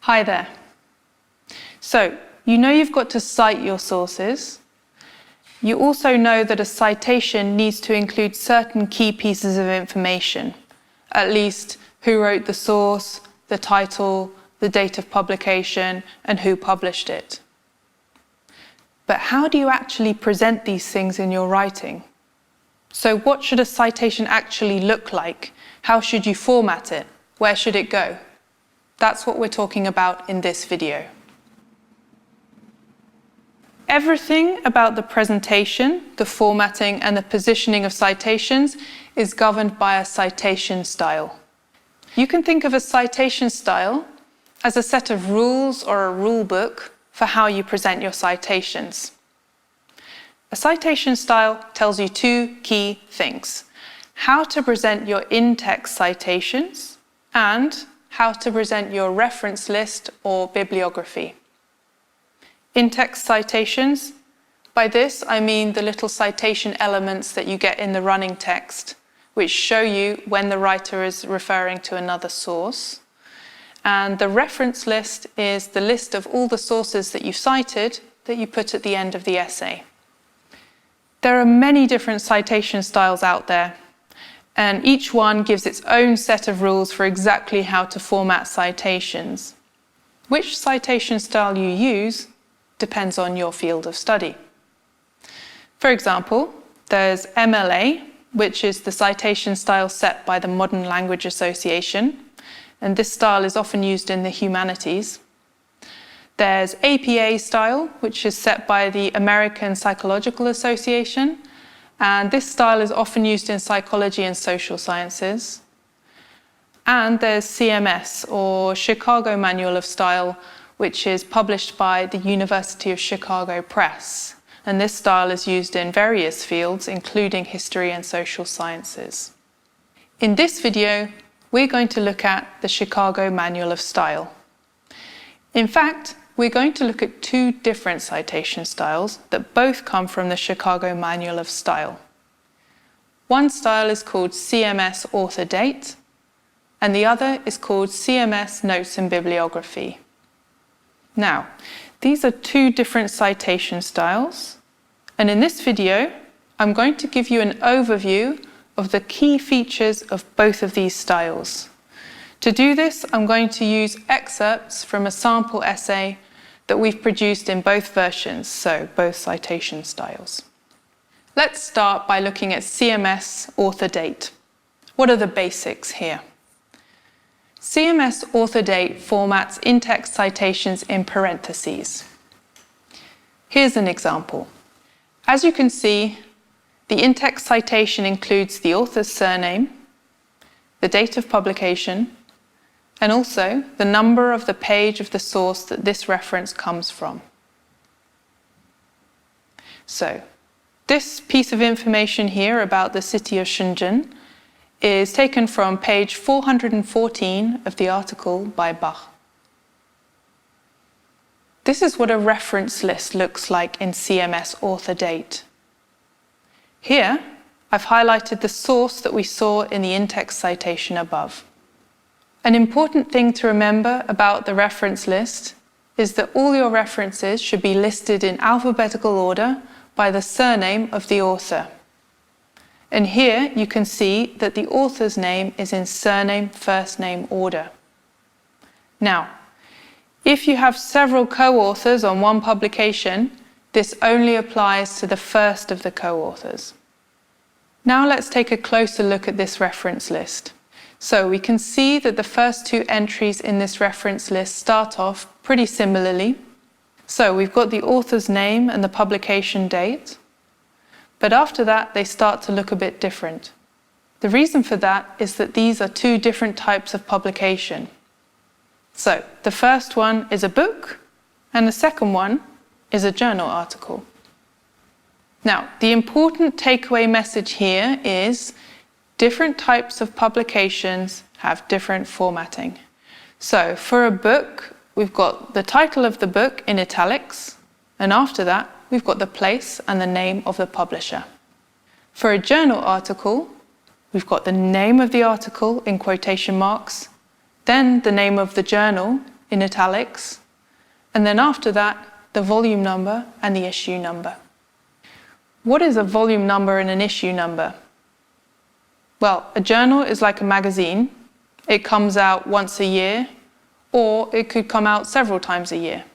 Hi there. So, you know you've got to cite your sources. You also know that a citation needs to include certain key pieces of information, at least who wrote the source, the title, the date of publication, and who published it. But how do you actually present these things in your writing? So what should a citation actually look like? How should you format it? Where should it go? That's what we're talking about in this video. Everything about the presentation, the formatting, and the positioning of citations is governed by a citation style. You can think of a citation style as a set of rules or a rule book for how you present your citations. A citation style tells you two key things: how to present your in-text citations and how to present your reference list or bibliography. In-text citations, by this I mean the little citation elements that you get in the running text, which show you when the writer is referring to another source. And the reference list is the list of all the sources that you've cited that you put at the end of the essay. There are many different citation styles out there, and each one gives its own set of rules for exactly how to format citations. Which citation style you use depends on your field of study. For example, there's MLA, which is the citation style set by the Modern Language Association, and this style is often used in the Humanities. There's APA style, which is set by the American Psychological Association, and this style is often used in psychology and social sciences. And there's CMS, or Chicago Manual of Style, which is published by the University of Chicago Press. And this style is used in various fields, including history and social sciences. In this video, we're going to look at the Chicago Manual of Style. In fact, we're going to look at two different citation styles that both come from the Chicago Manual of Style. One style is called CMS Author Date, and the other is called CMS Notes and Bibliography. Now, these are two different citation styles, and in this video, I'm going to give you an overview of the key features of both of these styles. To do this, I'm going to use excerpts from a sample essay that we've produced in both versions, so both citation styles. Let's start by looking at CMS Author Date. What are the basics here? CMS Author Date formats in-text citations in parentheses. Here's an example. As you can see, the in-text citation includes the author's surname, the date of publication, and also the number of the page of the source that this reference comes from. So, this piece of information here about the city of Shenzhen is taken from page 414 of the article by Bach. This is what a reference list looks like in CMS Author Date. Here, I've highlighted the source that we saw in the in-text citation above. An important thing to remember about the reference list is that all your references should be listed in alphabetical order by the surname of the author. And here you can see that the author's name is in surname, first name order. Now, if you have several co-authors on one publication, this only applies to the first of the co-authors. Now let's take a closer look at this reference list. So we can see that the first two entries in this reference list start off pretty similarly. So we've got the author's name and the publication date, but after that they start to look a bit different. The reason for that is that these are two different types of publication. So the first one is a book, and the second one is a journal article. Now, the important takeaway message here is different types of publications have different formatting. So for a book, we've got the title of the book in italics, and after that, we've got the place and the name of the publisher. For a journal article, we've got the name of the article in quotation marks, then the name of the journal in italics, and then after that, the volume number and the issue number. What is a volume number and an issue number? Well, a journal is like a magazine. It comes out once a year, or it could come out several times a year.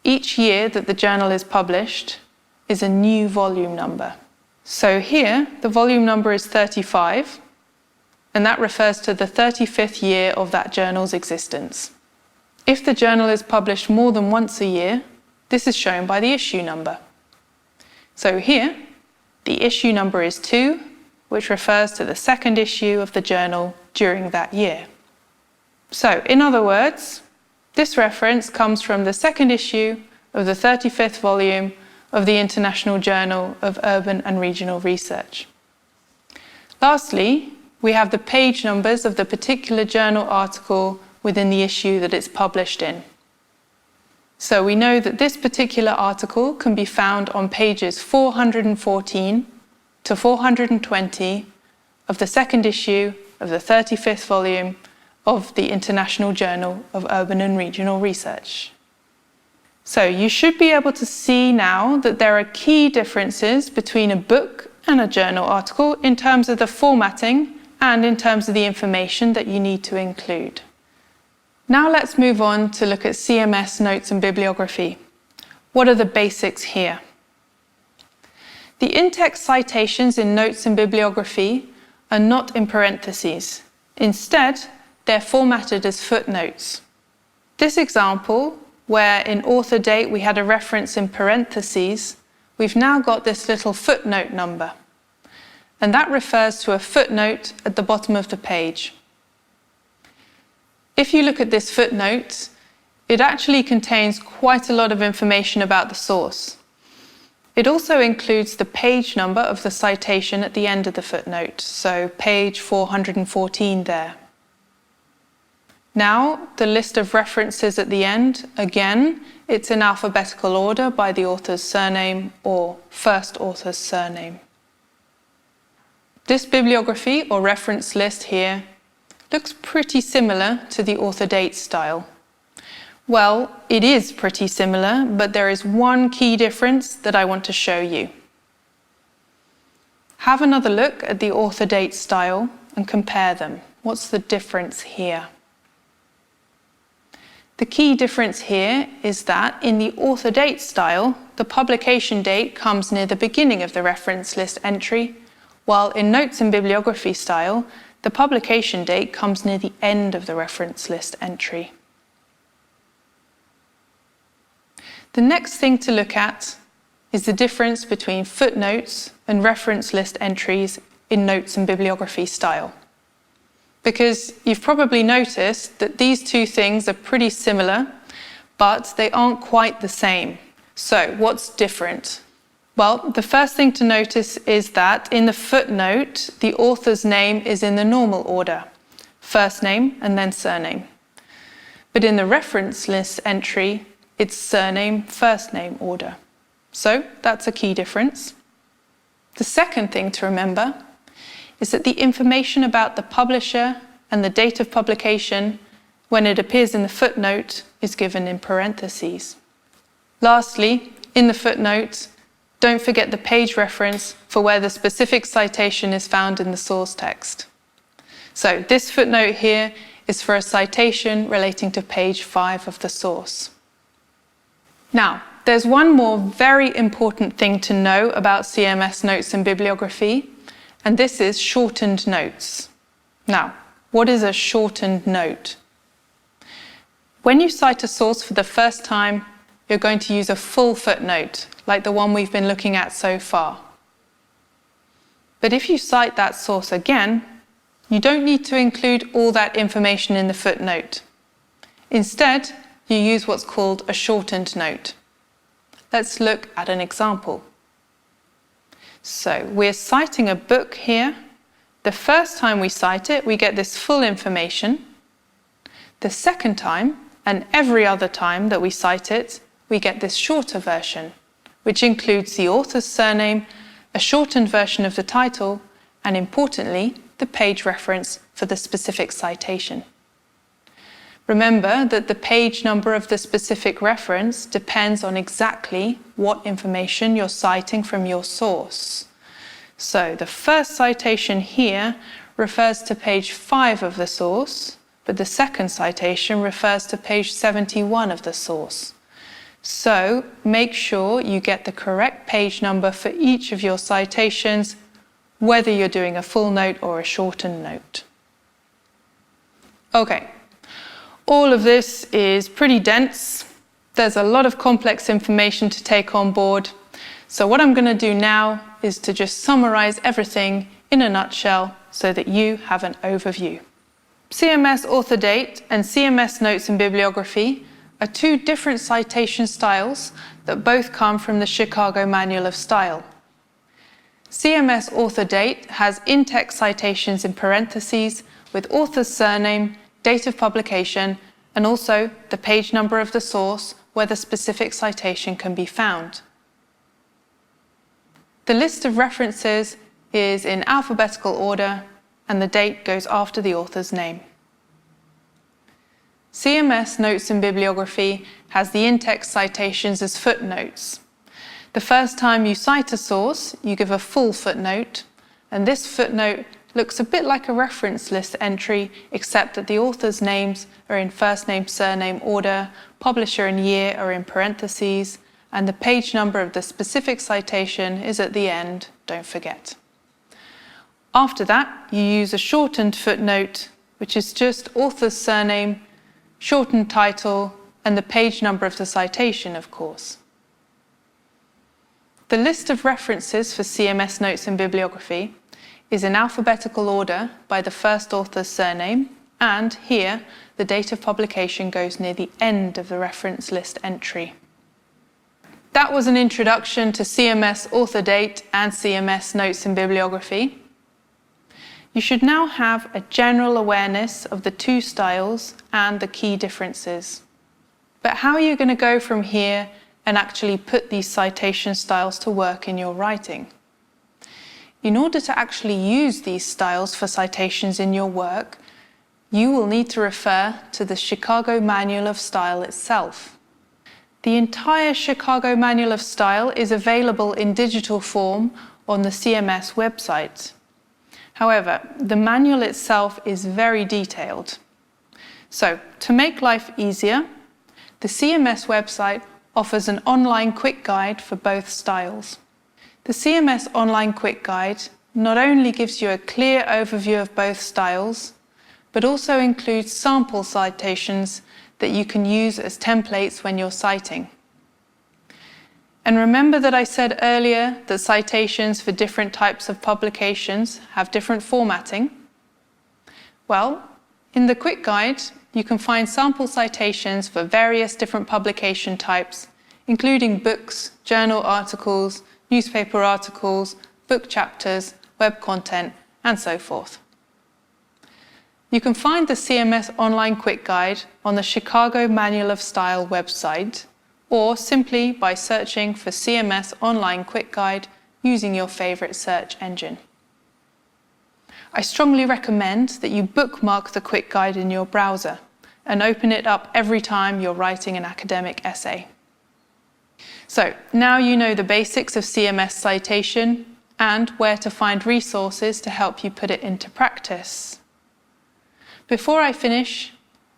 Each year that the journal is published is a new volume number. So here, the volume number is 35, and that refers to the 35th year of that journal's existence. If the journal is published more than once a year, this is shown by the issue number. So here, the issue number is 2, which refers to the second issue of the journal during that year. So, in other words, this reference comes from the second issue of the 35th volume of the International Journal of Urban and Regional Research. Lastly, we have the page numbers of the particular journal article within the issue that it's published in. So we know that this particular article can be found on pages 414 to 420 of the second issue of the 35th volume of the International Journal of Urban and Regional Research. So you should be able to see now that there are key differences between a book and a journal article in terms of the formatting and in terms of the information that you need to include. Now let's move on to look at CMS Notes and Bibliography. What are the basics here? The in-text citations in Notes and Bibliography are not in parentheses. Instead, they're formatted as footnotes. This example, where in author date we had a reference in parentheses, we've now got this little footnote number. And that refers to a footnote at the bottom of the page. If you look at this footnote, it actually contains quite a lot of information about the source. It also includes the page number of the citation at the end of the footnote, so page 414 there. Now, the list of references at the end, again, it's in alphabetical order by the author's surname or first author's surname. This bibliography or reference list here looks pretty similar to the author date style. Well, it is pretty similar, but there is one key difference that I want to show you. Have another look at the author date style and compare them. What's the difference here? The key difference here is that in the author date style, the publication date comes near the beginning of the reference list entry, while in Notes and Bibliography style, the publication date comes near the end of the reference list entry. The next thing to look at is the difference between footnotes and reference list entries in Notes and Bibliography style. Because you've probably noticed that these two things are pretty similar, but they aren't quite the same. So what's different? Well, the first thing to notice is that in the footnote, the author's name is in the normal order, first name and then surname. But in the reference list entry, it's surname, first name order. So that's a key difference. The second thing to remember is that the information about the publisher and the date of publication, when it appears in the footnote, is given in parentheses. Lastly, in the footnote, don't forget the page reference for where the specific citation is found in the source text. So this footnote here is for a citation relating to page 5 of the source. Now, there's one more very important thing to know about CMS Notes and Bibliography, and this is shortened notes. Now, what is a shortened note? When you cite a source for the first time, you're going to use a full footnote, like the one we've been looking at so far. But if you cite that source again, you don't need to include all that information in the footnote. Instead, you use what's called a shortened note. Let's look at an example. So we're citing a book here, The first time we cite it, we get this full information. The second time, and every other time that we cite it, we get this shorter version, which includes the author's surname, a shortened version of the title, and importantly, the page reference for the specific citation. Remember that the page number of the specific reference depends on exactly what information you're citing from your source. So the first citation here refers to page 5 of the source, but the second citation refers to page 71 of the source. So make sure you get the correct page number for each of your citations, whether you're doing a full note or a shortened note. Okay. All of this is pretty dense. There's a lot of complex information to take on board. So what I'm going to do now is to just summarize everything in a nutshell so that you have an overview. CMS Author Date and CMS Notes and Bibliography are two different citation styles that both come from the Chicago Manual of Style. CMS Author Date has in-text citations in parentheses with author's surname, date of publication, and also the page number of the source where the specific citation can be found. The list of references is in alphabetical order, and the date goes after the author's name. CMS Notes and Bibliography has the in-text citations as footnotes. The first time you cite a source, you give a full footnote, and this footnote looks a bit like a reference list entry, except that the author's names are in first name, surname order, publisher and year are in parentheses, and the page number of the specific citation is at the end, don't forget. After that, you use a shortened footnote, which is just author's surname, shortened title, and the page number of the citation, of course. The list of references for CMS Notes and Bibliography is in alphabetical order by the first author's surname, and here the date of publication goes near the end of the reference list entry. That was an introduction to CMS Author Date and CMS Notes and Bibliography. You should now have a general awareness of the two styles and the key differences. But how are you going to go from here and actually put these citation styles to work in your writing? In order to actually use these styles for citations in your work, you will need to refer to the Chicago Manual of Style itself. The entire Chicago Manual of Style is available in digital form on the CMS website. However, the manual itself is very detailed. So, to make life easier, the CMS website offers an online quick guide for both styles. The CMS Online Quick Guide not only gives you a clear overview of both styles, but also includes sample citations that you can use as templates when you're citing. And remember that I said earlier that citations for different types of publications have different formatting? Well, in the Quick Guide, you can find sample citations for various different publication types, including books, journal articles, newspaper articles, book chapters, web content, and so forth. You can find the CMS Online Quick Guide on the Chicago Manual of Style website, or simply by searching for CMS Online Quick Guide using your favorite search engine. I strongly recommend that you bookmark the Quick Guide in your browser and open it up every time you're writing an academic essay. So now you know the basics of CMS citation and where to find resources to help you put it into practice. Before I finish,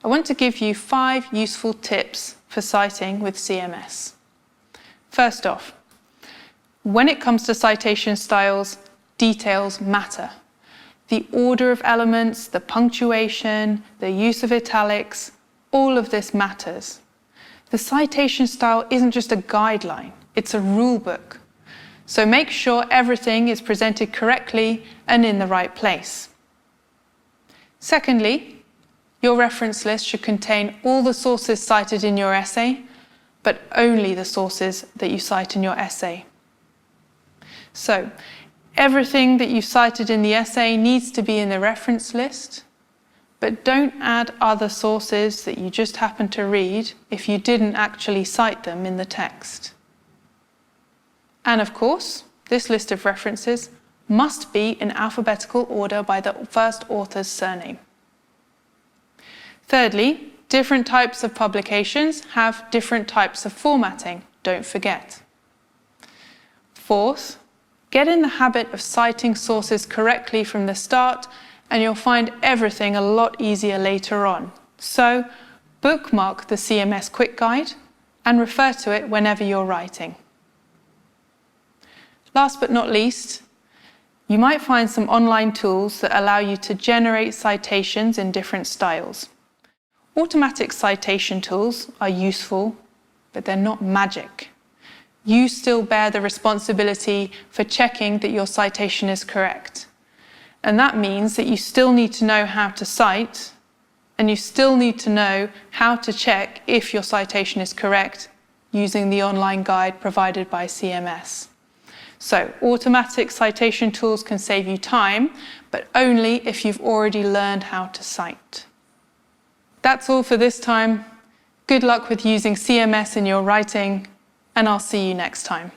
I want to give you 5 useful tips for citing with CMS. First off, when it comes to citation styles, details matter. The order of elements, the punctuation, the use of italics, all of this matters. The citation style isn't just a guideline, it's a rule book. So make sure everything is presented correctly and in the right place. Secondly, your reference list should contain all the sources cited in your essay, but only the sources that you cite in your essay. So, Everything that you cited in the essay needs to be in the reference list, but don't add other sources that you just happen to read if you didn't actually cite them in the text. And of course, this list of references must be in alphabetical order by the first author's surname. Thirdly, different types of publications have different types of formatting, don't forget. Fourth, get in the habit of citing sources correctly from the start, and you'll find everything a lot easier later on. So, bookmark the CMS Quick Guide and refer to it whenever you're writing. Last but not least, you might find some online tools that allow you to generate citations in different styles. Automatic citation tools are useful, but they're not magic. You still bear the responsibility for checking that your citation is correct. And that means that you still need to know how to cite, and you still need to know how to check if your citation is correct using the online guide provided by CMS. So, automatic citation tools can save you time, but only if you've already learned how to cite. That's all for this time. Good luck with using CMS in your writing, and I'll see you next time.